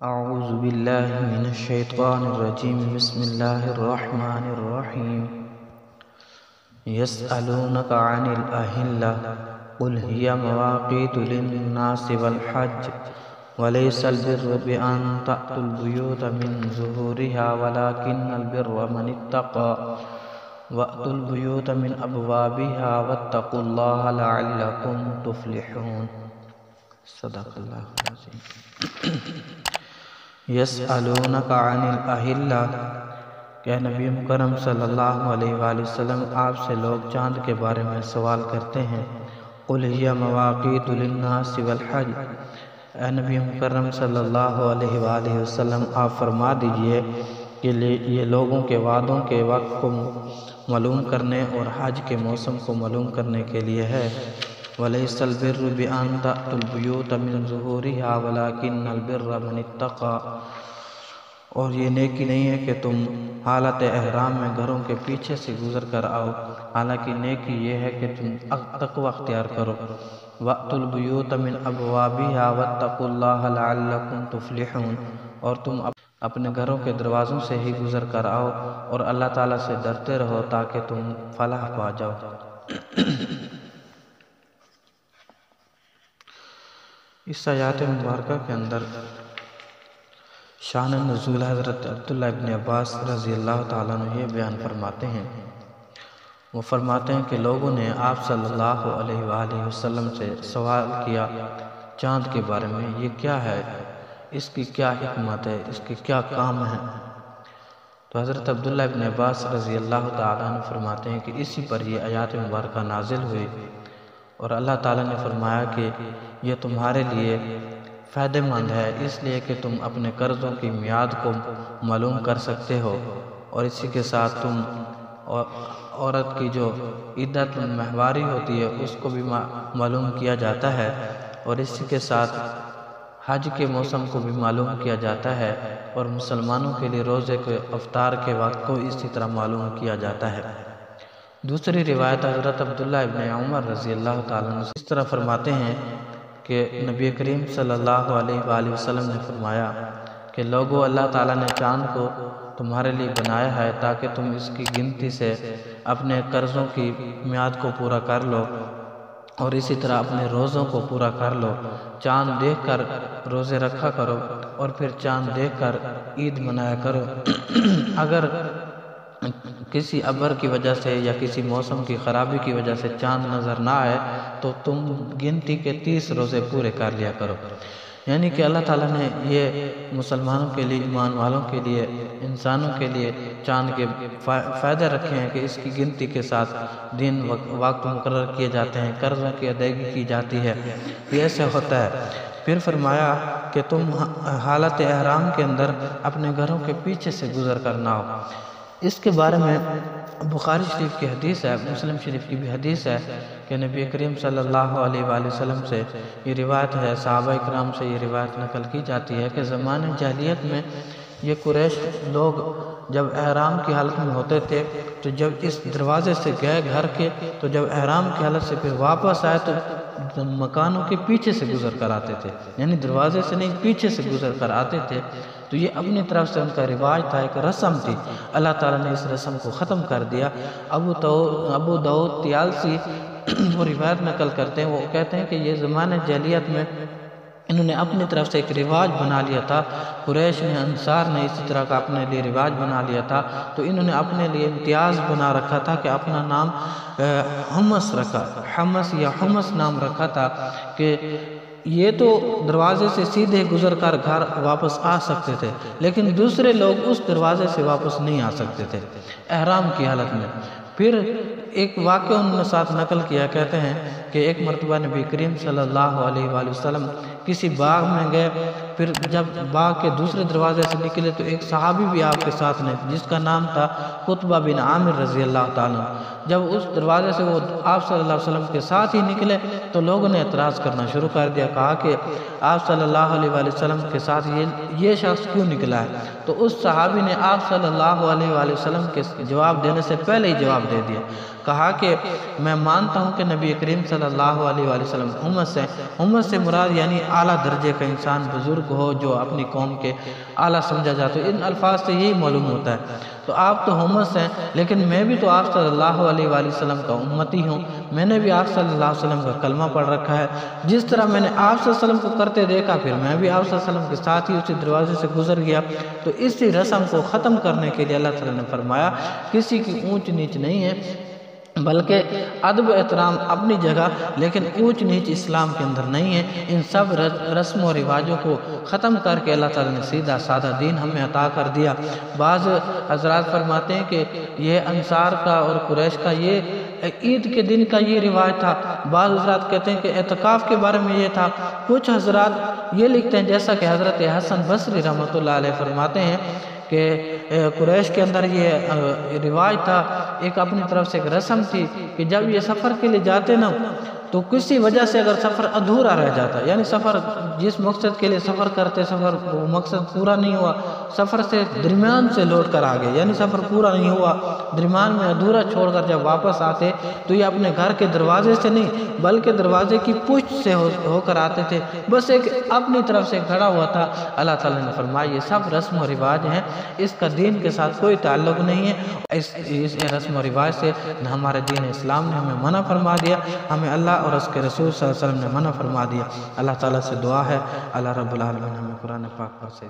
اعوذ باللہ من الشیطان الرجیم بسم اللہ الرحمن الرحیم یسألونک عن الأہلہ قل ہی مواقیت للناس والحج وليس البر بأن تأتوا البيوت من ظهورها ولكن البر من اتقى وأتوا البيوت من أبوابها واتقوا الله لعلكم تفلحون صدق اللہ العظیم۔ یسألونک عن الأہلہ، کہ نبی مکرم صلی اللہ علیہ وآلہ وسلم آپ سے لوگ چاند کے بارے میں سوال کرتے ہیں۔ قل ہی مواقیت للناس والحج، اے نبی مکرم صلی اللہ علیہ وآلہ وسلم آپ فرما دیجئے کہ یہ لوگوں کے وعدوں کے وقت کو معلوم کرنے اور حج کے موسم کو معلوم کرنے کے لیے ہے۔ وَلَيْسَ الْبِرُّ بِأَن تَأْتُوا الْبُيُوتَ مِن ظُهُورِهَا وَلَكِنَّ الْبِرَّ مَنِ اتَّقَى، اور یہ نیکی نہیں ہے کہ تم حالت احرام میں گھروں کے پیچھے سے گزر کر آؤ، حالانکہ نیکی یہ ہے کہ تم تقوی اختیار کرو۔ وَأْتُوا الْبُيُوتَ مِنْ أَبْوَابِهَا وَاتَّقُوا اللَّهَ لَعَلَّكُمْ تُفْلِحُونَ، اور تم اپنے گھروں کے دروازوں سے ہی گزر کر آؤ اور اللہ تعالیٰ سے ڈرتے رہو تاکہ تم فلاح پا جاؤ۔ اس آیات مبارکہ کے اندر شان نزول حضرت عبداللہ ابن عباس رضی اللہ تعالیٰ عنہ یہ بیان فرماتے ہیں۔ وہ فرماتے ہیں کہ لوگوں نے آپ صلی اللہ علیہ وآلہ وسلم سے سوال کیا چاند کے بارے میں، یہ کیا ہے، اس کی کیا حکمت ہے، اس کے کیا کام ہیں؟ تو حضرت عبداللہ ابن عباس رضی اللہ تعالیٰ عنہ فرماتے ہیں کہ اسی پر یہ آیات مبارکہ نازل ہوئی، اور اللہ تعالیٰ نے فرمایا کہ یہ تمہارے لیے فائدہ مند ہے، اس لیے کہ تم اپنے قرضوں کی میعاد کو معلوم کر سکتے ہو، اور اسی کے ساتھ تم عورت کی جو عدت مہواری ہوتی ہے اس کو بھی معلوم کیا جاتا ہے، اور اسی کے ساتھ حج کے موسم کو بھی معلوم کیا جاتا ہے، اور مسلمانوں کے لیے روزے کے افطار کے وقت کو اسی طرح معلوم کیا جاتا ہے۔ دوسری روایت حضرت عبداللہ ابن عمر رضی اللہ تعالیٰ عنہ اس طرح فرماتے ہیں کہ نبی کریم صلی اللہ علیہ وآلہ وسلم نے فرمایا کہ لوگو، اللہ تعالیٰ نے چاند کو تمہارے لیے بنایا ہے تاکہ تم اس کی گنتی سے اپنے قرضوں کی میعاد کو پورا کر لو، اور اسی طرح اپنے روزوں کو پورا کر لو۔ چاند دیکھ کر روزے رکھا کرو، اور پھر چاند دیکھ کر عید منایا کرو۔ اگر کسی ابر کی وجہ سے یا کسی موسم کی خرابی کی وجہ سے چاند نظر نہ آئے تو تم گنتی کے 30 روزے پورے کر لیا کرو۔ یعنی کہ اللہ تعالیٰ نے یہ مسلمانوں کے لیے، ایمان والوں کے لیے، انسانوں کے لیے چاند کے فائدے رکھے ہیں کہ اس کی گنتی کے ساتھ دن وقت مقرر کیے جاتے ہیں، قرضوں کی ادائیگی کی جاتی ہے، یہ ایسے ہوتا ہے۔ پھر فرمایا کہ تم حالت احرام کے اندر اپنے گھروں کے پیچھے سے گزر کر نہ ہو۔ اس کے بارے میں بخاری شریف کی حدیث ہے، مسلم شریف کی بھی حدیث ہے کہ نبی کریم صلی اللہ علیہ وآلہ وسلم سے یہ روایت ہے، صحابہ اکرام سے یہ روایت نقل کی جاتی ہے کہ زمانے جاہلیت میں یہ قریش لوگ جب احرام کی حالت میں ہوتے تھے تو جب اس دروازے سے گئے گھر کے، تو جب احرام کی حالت سے پھر واپس آئے تو مکانوں کے پیچھے سے گزر کر آتے تھے، یعنی دروازے سے نہیں، پیچھے سے گزر کر آتے تھے۔ تو یہ اپنی طرف سے ان کا رواج تھا، ایک رسم تھی، اللہ تعالیٰ نے اس رسم کو ختم کر دیا۔ ابو داؤد طیالسی وہ روایت نقل کرتے ہیں، وہ کہتے ہیں کہ یہ زمانے جاہلیت میں انہوں نے اپنی طرف سے ایک رواج بنا لیا تھا، قریش نے، انصار نے اسی طرح کا اپنے لیے رواج بنا لیا تھا، تو انہوں نے اپنے لیے امتیاز بنا رکھا تھا کہ اپنا نام حمص رکھا، حمص یا حمص نام رکھا تھا کہ یہ تو دروازے سے سیدھے گزر کر گھر واپس آ سکتے تھے، لیکن دوسرے لوگ اس دروازے سے واپس نہیں آ سکتے تھے احرام کی حالت میں۔ پھر ایک واقعہ انہوں نے ساتھ نقل کیا، کہتے ہیں کہ ایک مرتبہ نبی کریم صلی اللہ علیہ وآلہ وسلم کسی باغ میں گئے، پھر جب باغ کے دوسرے دروازے سے نکلے تو ایک صحابی بھی آپ کے ساتھ نے، جس کا نام تھا قطبہ بن عامر رضی اللہ تعالیٰ۔ جب اس دروازے سے وہ آپ صلی اللہ علیہ وسلم کے ساتھ ہی نکلے تو لوگوں نے اعتراض کرنا شروع کر دیا، کہا کہ آپ صلی اللہ علیہ وآلہ وسلم کے ساتھ یہ شخص کیوں نکلا ہے؟ تو اس صحابی نے آپ صلی اللہ علیہ وآلہ وسلم کے جواب دینے سے پہلے ہی جواب دے دیا، کہا کہ میں مانتا ہوں کہ نبی کریم صلی اللہ علیہ وآلہ وسلم امت سے مراد یعنی اعلیٰ درجے کا انسان بزرگ ہو جو اپنی قوم کے اعلیٰ سمجھا جاتا ہے۔ ان الفاظ سے یہی معلوم ہوتا ہے۔ تو آپ تو امت سے ہیں، لیکن میں بھی تو آپ صلی اللہ علیہ وآلہ وسلم کا امتی ہوں، میں نے بھی آپ صلی اللہ علیہ وسلم کا کلمہ پڑھ رکھا ہے۔ جس طرح میں نے آپ صلی اللہ علیہ وسلم کو کرتے دیکھا، پھر میں بھی آپ صلی اللہ علیہ وسلم کے ساتھ ہی اسی دروازے سے گزر گیا۔ تو اسی رسم کو ختم کرنے کے لیے اللہ تعالیٰ نے فرمایا کسی کی اونچ نیچ نہیں ہے، بلکہ ادب و احترام اپنی جگہ، لیکن اونچ نیچ اسلام کے اندر نہیں ہے۔ ان سب رسم و رواجوں کو ختم کر کے اللہ تعالیٰ نے سیدھا سادہ دین ہمیں عطا کر دیا۔ بعض حضرات فرماتے ہیں کہ یہ انصار کا اور قریش کا یہ عید کے دن کا یہ رواج تھا، بعض حضرات کہتے ہیں کہ اعتکاف کے بارے میں یہ تھا، کچھ حضرات یہ لکھتے ہیں جیسا کہ حضرت حسن بصری رحمۃ اللہ علیہ فرماتے ہیں کہ قریش کے اندر یہ رواج تھا، ایک اپنی طرف سے ایک رسم تھی کہ جب یہ سفر کے لیے جاتے نا تو کسی وجہ سے اگر سفر ادھورا رہ جاتا، یعنی سفر جس مقصد کے لیے سفر کرتے سفر وہ مقصد پورا نہیں ہوا، سفر سے درمیان سے لوٹ کر آگے، یعنی سفر پورا نہیں ہوا، درمیان میں ادھورا چھوڑ کر جب واپس آتے تو یہ اپنے گھر کے دروازے سے نہیں بلکہ دروازے کی پشت سے ہو کر آتے تھے، بس ایک اپنی طرف سے کھڑا ہوا تھا۔ اللہ تعالیٰ نے فرمایا یہ سب رسم و رواج ہیں، اس کا دین کے ساتھ کوئی تعلق نہیں ہے۔ اس رسم و رواج سے ہمارے دین اسلام نے ہمیں منع فرما دیا، ہمیں اللہ اور اس کے رسول صلی اللہ علیہ وسلم نے منع فرما دیا۔ اللہ تعالیٰ سے دعا ہے اللہ رب العالمین ہمیں قرآن پاک پر سے